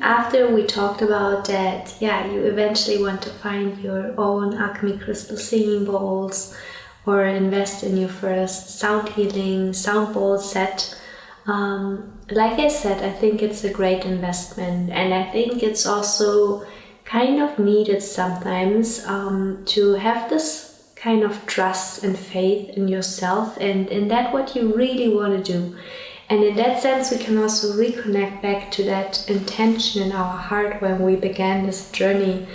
after we talked about that, you eventually want to find your own Alchemy Crystal singing bowls or invest in your first sound healing sound bowl set. Like I said, I think it's a great investment, and I think it's also kind of needed sometimes to have this kind of trust and faith in yourself and in that what you really want to do. And in that sense, we can also reconnect back to that intention in our heart when we began this journey,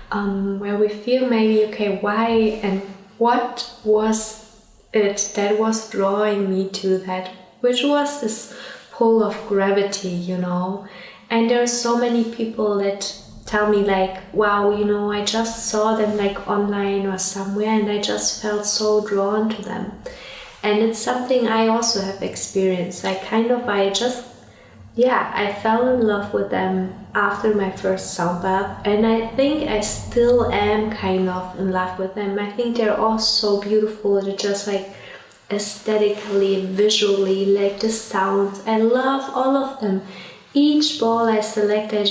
where we feel maybe, okay, why and what was it that was drawing me to that, which was this pull of gravity, you know. And there are so many people that tell me like, wow, you know, I just saw them like online or somewhere and I just felt so drawn to them. And it's something I also have experienced. I fell in love with them after my first sound bath, and I think I still am kind of in love with them. I think they're all so beautiful. They're just like aesthetically, visually, like the sounds. I love all of them. Each bowl I select, I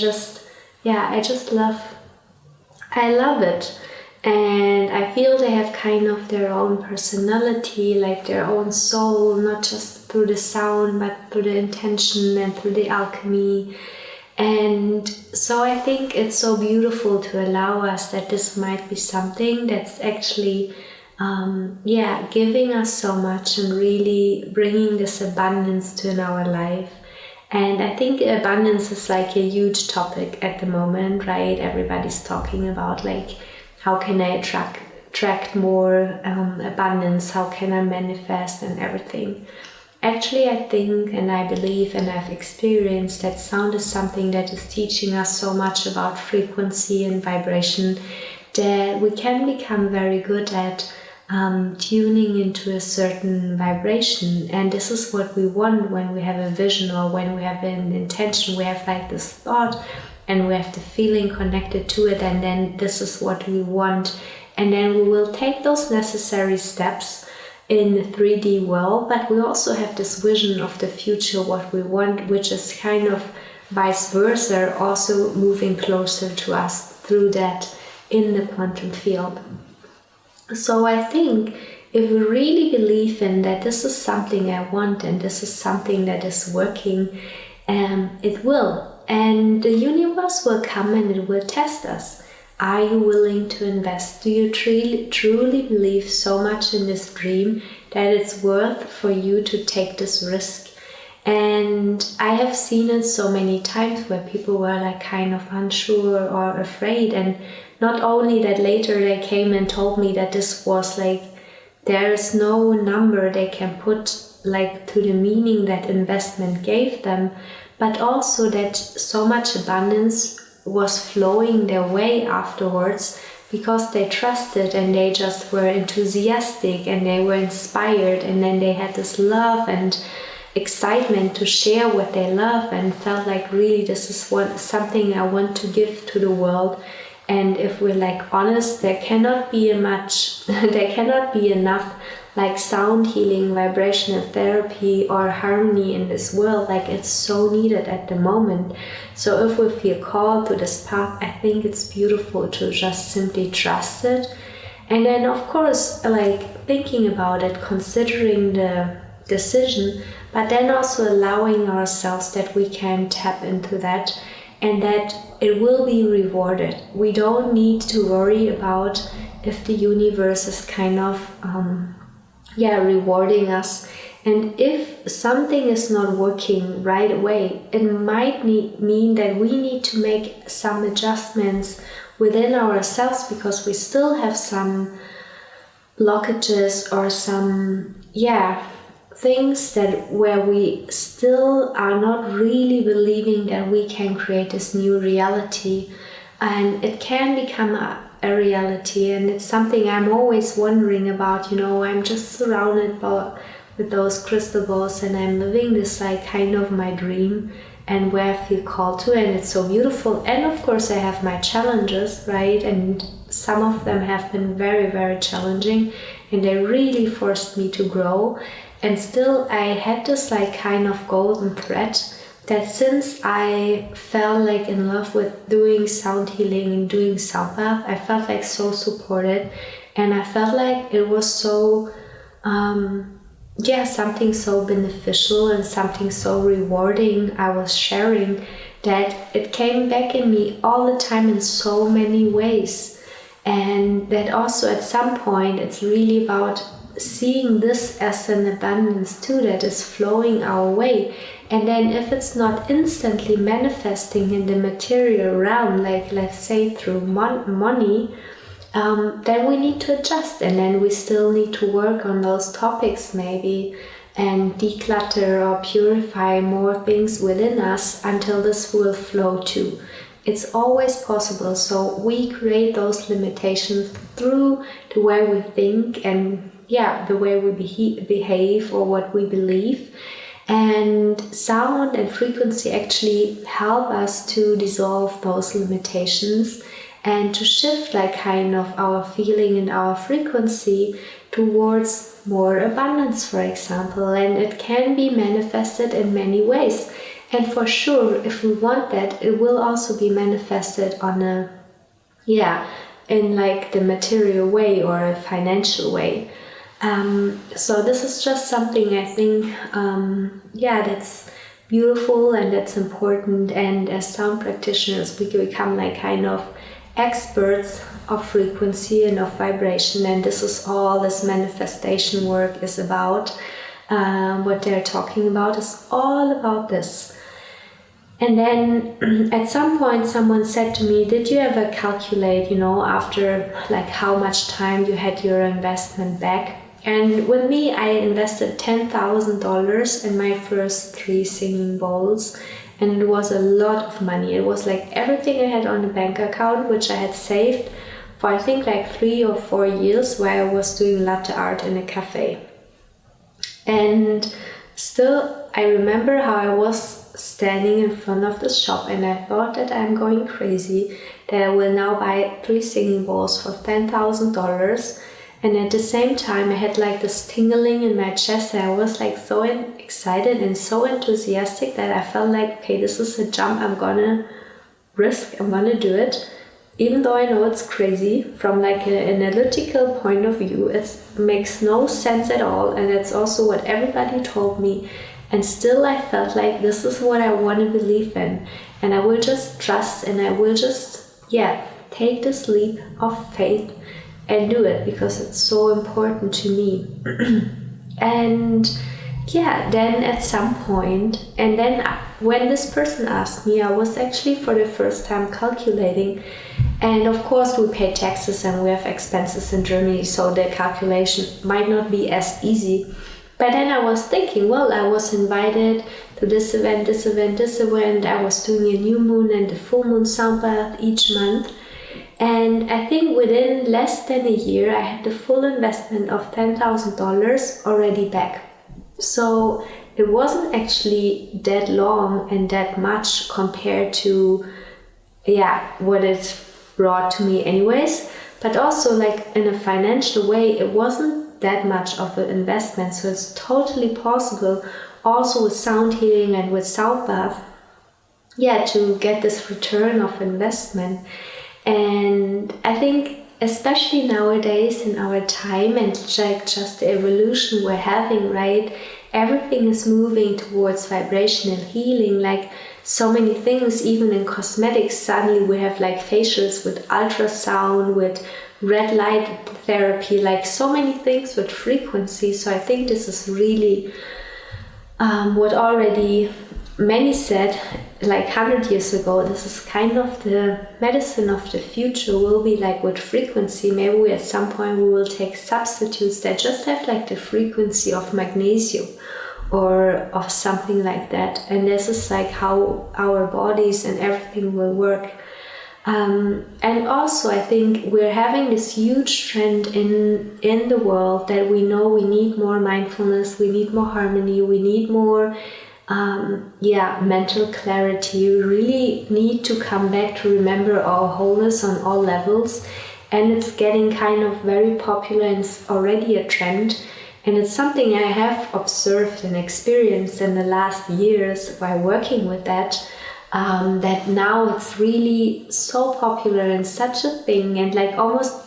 love it. And I feel they have kind of their own personality, like their own soul, not just through the sound, but through the intention and through the alchemy. And so I think it's so beautiful to allow us that this might be something that's actually, giving us so much and really bringing this abundance to in our life. And I think abundance is like a huge topic at the moment, right? Everybody's talking about like, how can I attract more abundance? How can I manifest and everything? Actually, I think and I believe and I've experienced that sound is something that is teaching us so much about frequency and vibration that we can become very good at tuning into a certain vibration. And this is what we want when we have a vision or when we have an intention. We have like this thought and we have the feeling connected to it, and then this is what we want. And then we will take those necessary steps in the 3D world, but we also have this vision of the future, what we want, which is kind of vice versa, also moving closer to us through that in the quantum field. So I think if we really believe in that this is something I want and this is something that is working, it will. And the universe will come and it will test us. Are you willing to invest? Do you truly believe so much in this dream that it's worth for you to take this risk? And I have seen it so many times where people were like kind of unsure or afraid. And not only that, later they came and told me that this was like, there is no number they can put like to the meaning that investment gave them, but also that so much abundance was flowing their way afterwards because they trusted and they just were enthusiastic and they were inspired, and then they had this love and excitement to share what they love and felt like really this is something I want to give to the world. And if we're like honest, there cannot be enough like sound healing, vibrational therapy or harmony in this world. Like it's so needed at the moment. So if we feel called to this path, I think it's beautiful to just simply trust it. And then of course, like thinking about it, considering the decision, but then also allowing ourselves that we can tap into that and that it will be rewarded. We don't need to worry about if the universe is kind of rewarding us. And if something is not working right away, it might mean that we need to make some adjustments within ourselves because we still have some blockages or some things that where we still are not really believing that we can create this new reality, and it can become a reality. And it's something I'm always wondering about. You know, I'm just surrounded with those crystal balls and I'm living this like kind of my dream and where I feel called to, and it's so beautiful. And of course I have my challenges, right? And some of them have been very, very challenging and they really forced me to grow. And still I had this like kind of golden thread that since I fell like in love with doing sound healing and doing sound bath, I felt like so supported, and I felt like it was so something so beneficial and something so rewarding I was sharing, that it came back in me all the time in so many ways. And that also at some point it's really about seeing this as an abundance too, that is flowing our way. And then if it's not instantly manifesting in the material realm, like let's say through money, then we need to adjust, and then we still need to work on those topics maybe and declutter or purify more things within us until this will flow too. It's always possible. So we create those limitations through the way we think and the way we behave or what we believe. And sound and frequency actually help us to dissolve those limitations and to shift like kind of our feeling and our frequency towards more abundance, for example. And it can be manifested in many ways. And for sure, if we want that, it will also be manifested on in like the material way or a financial way. So this is just something I think, that's beautiful and that's important. And as sound practitioners, we become like kind of experts of frequency and of vibration, and this is all this manifestation work is about. What they're talking about is all about this. And then at some point someone said to me, did you ever calculate, after like how much time you had your investment back? And with me, I invested $10,000 in my first 3 singing bowls. And it was a lot of money. It was like everything I had on the bank account, which I had saved for I think like 3 or 4 years, where I was doing latte art in a cafe. And still, I remember how I was standing in front of the shop and I thought that I'm going crazy, that I will now buy 3 singing bowls for $10,000. And at the same time, I had like this tingling in my chest, and I was like so excited and so enthusiastic that I felt like, okay, this is a jump I'm gonna risk, I'm gonna do it. Even though I know it's crazy from like an analytical point of view, it makes no sense at all, and it's also what everybody told me. And still I felt like this is what I want to believe in, and I will just trust, and I will just take this leap of faith and do it, because it's so important to me. And then at some point, and then when this person asked me, I was actually for the first time calculating. And of course we pay taxes and we have expenses in Germany, so the calculation might not be as easy. But then I was thinking, well, I was invited to this event, I was doing a new moon and a full moon sound bath each month. And I think within less than a year, I had the full investment of $10,000 already back. So it wasn't actually that long and that much compared to, what it brought to me anyways. But also like in a financial way, it wasn't that much of an investment. So it's totally possible also with sound healing and with sound bath, to get this return of investment. And I think especially nowadays in our time and like just the evolution we're having, right? Everything is moving towards vibration and healing, like so many things, even in cosmetics. Suddenly we have like facials with ultrasound, with red light therapy, like so many things with frequency. So I think this is really what already many said like 100 years ago. This is kind of the medicine of the future, will be like with frequency. Maybe we, at some point we will take substitutes that just have like the frequency of magnesium or of something like that. And this is like how our bodies and everything will work. And also I think we're having this huge trend in the world that we know we need more mindfulness, we need more harmony, we need more mental clarity. We really need to come back to remember our wholeness on all levels. And it's getting kind of very popular and it's already a trend. And it's something I have observed and experienced in the last years by working with that, that now it's really so popular and such a thing, and like almost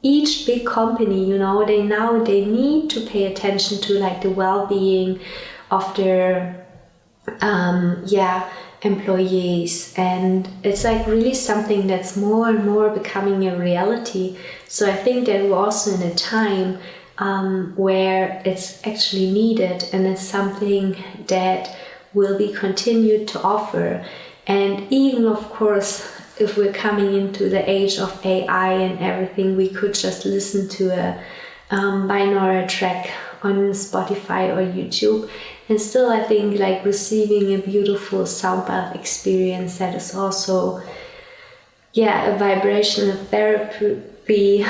each big company, you know, they need to pay attention to like the well-being of their employees, and it's like really something that's more and more becoming a reality. So I think that we're also in a time where it's actually needed, and it's something that will be continued to offer. And even, of course, if we're coming into the age of AI and everything, we could just listen to a binaural track on Spotify or YouTube, and still I think like receiving a beautiful sound bath experience that is also a vibrational therapy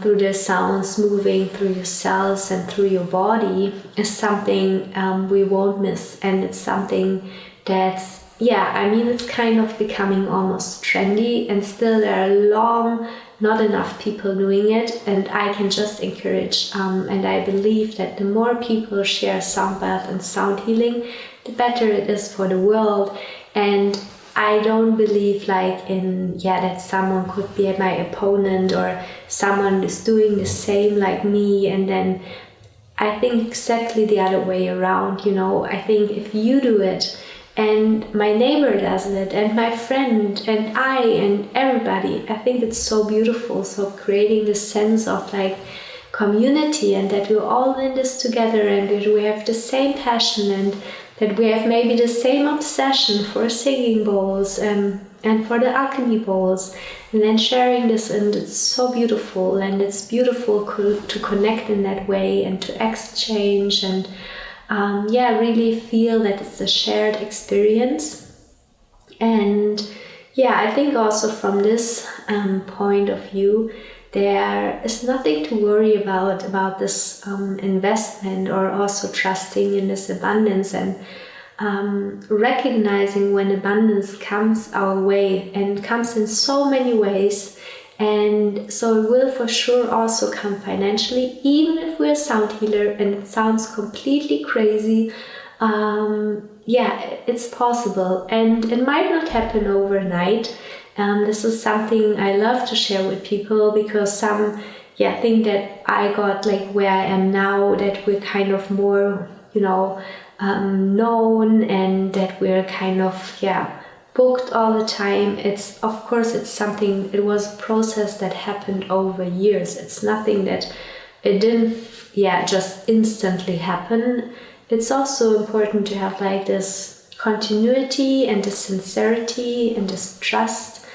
through the sounds moving through your cells and through your body is something we won't miss. And it's something that's it's kind of becoming almost trendy, and still there are not enough people doing it, and I can just encourage and I believe that the more people share sound bath and sound healing, the better it is for the world. And I don't believe like in that someone could be my opponent or someone is doing the same like me, and then I think exactly the other way around, you know. I think if you do it and my neighbor does it and my friend and I and everybody, I think it's so beautiful. So creating this sense of like community, and that we're all in this together, and that we have the same passion, and that we have maybe the same obsession for singing bowls and for the alchemy bowls, and then sharing this, and it's so beautiful. And it's beautiful to connect in that way and to exchange and really feel that it's a shared experience. And I think also from this point of view, there is nothing to worry about this investment, or also trusting in this abundance, and recognizing when abundance comes our way, and comes in so many ways. And so it will for sure also come financially, even if we're a sound healer and it sounds completely crazy. It's possible, and it might not happen overnight. This is something I love to share with people, because some think that I got like where I am now, that we're kind of more, known, and that we're kind of booked all the time. It's something, it was a process that happened over years. It's nothing that it didn't just instantly happen. It's also important to have like this continuity and this sincerity and this trust,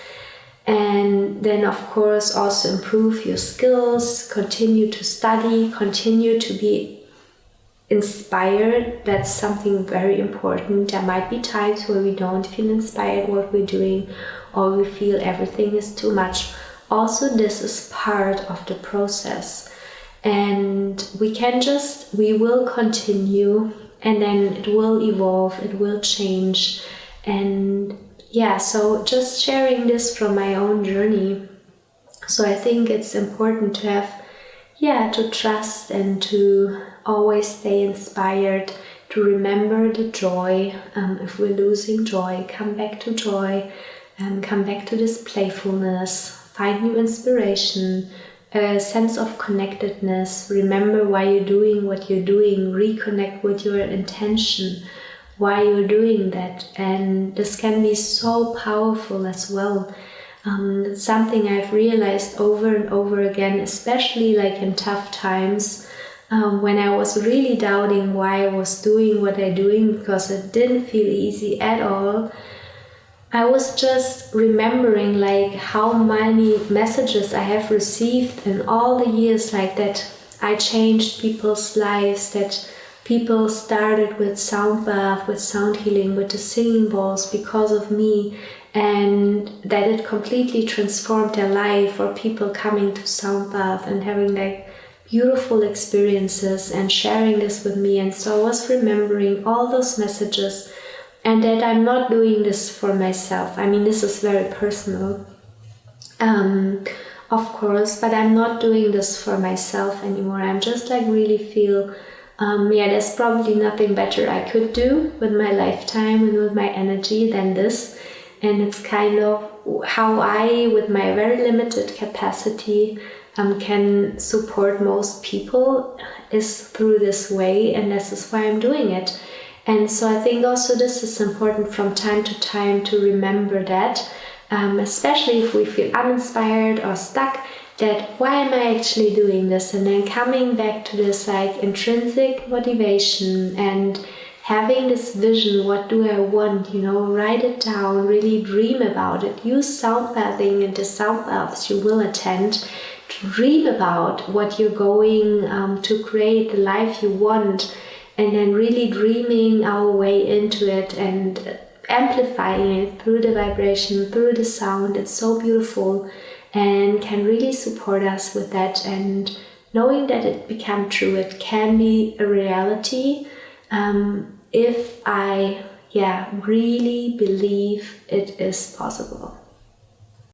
and then of course also improve your skills, continue to study, continue to be inspired. That's something very important. There might be times where we don't feel inspired what we're doing, or we feel everything is too much. Also, this is part of the process, and we will continue, and then it will evolve, it will change. And so just sharing this from my own journey. So I think it's important to have to trust and to always stay inspired, to remember the joy. If we're losing joy, come back to joy, and come back to this playfulness, find new inspiration, a sense of connectedness. Remember why you're doing what you're doing, reconnect with your intention, why you're doing that. And this can be so powerful as well. It's something I've realized over and over again, especially like in tough times, when I was really doubting why I was doing what I'm doing, because it didn't feel easy at all. I was just remembering like how many messages I have received in all the years, like that I changed people's lives, that people started with sound bath, with sound healing, with the singing bowls because of me, and that it completely transformed their life, or people coming to sound bath and having like beautiful experiences and sharing this with me. And so I was remembering all those messages, and that I'm not doing this for myself. I mean, this is very personal. of course, but I'm not doing this for myself anymore. I'm just like really feel, there's probably nothing better I could do with my lifetime and with my energy than this. And it's kind of how I, with my very limited capacity, can support most people is through this way, and this is why I'm doing it. And so I think also this is important from time to time to remember that, especially if we feel uninspired or stuck, that why am I actually doing this? And then coming back to this like intrinsic motivation and having this vision, what do I want, write it down, really dream about it. Use sound bathing and the sound baths you will attend to dream about what you're going to create, the life you want, and then really dreaming our way into it and amplifying it through the vibration, through the sound. It's so beautiful and can really support us with that, and knowing that it become true, it can be a reality if I really believe it is possible.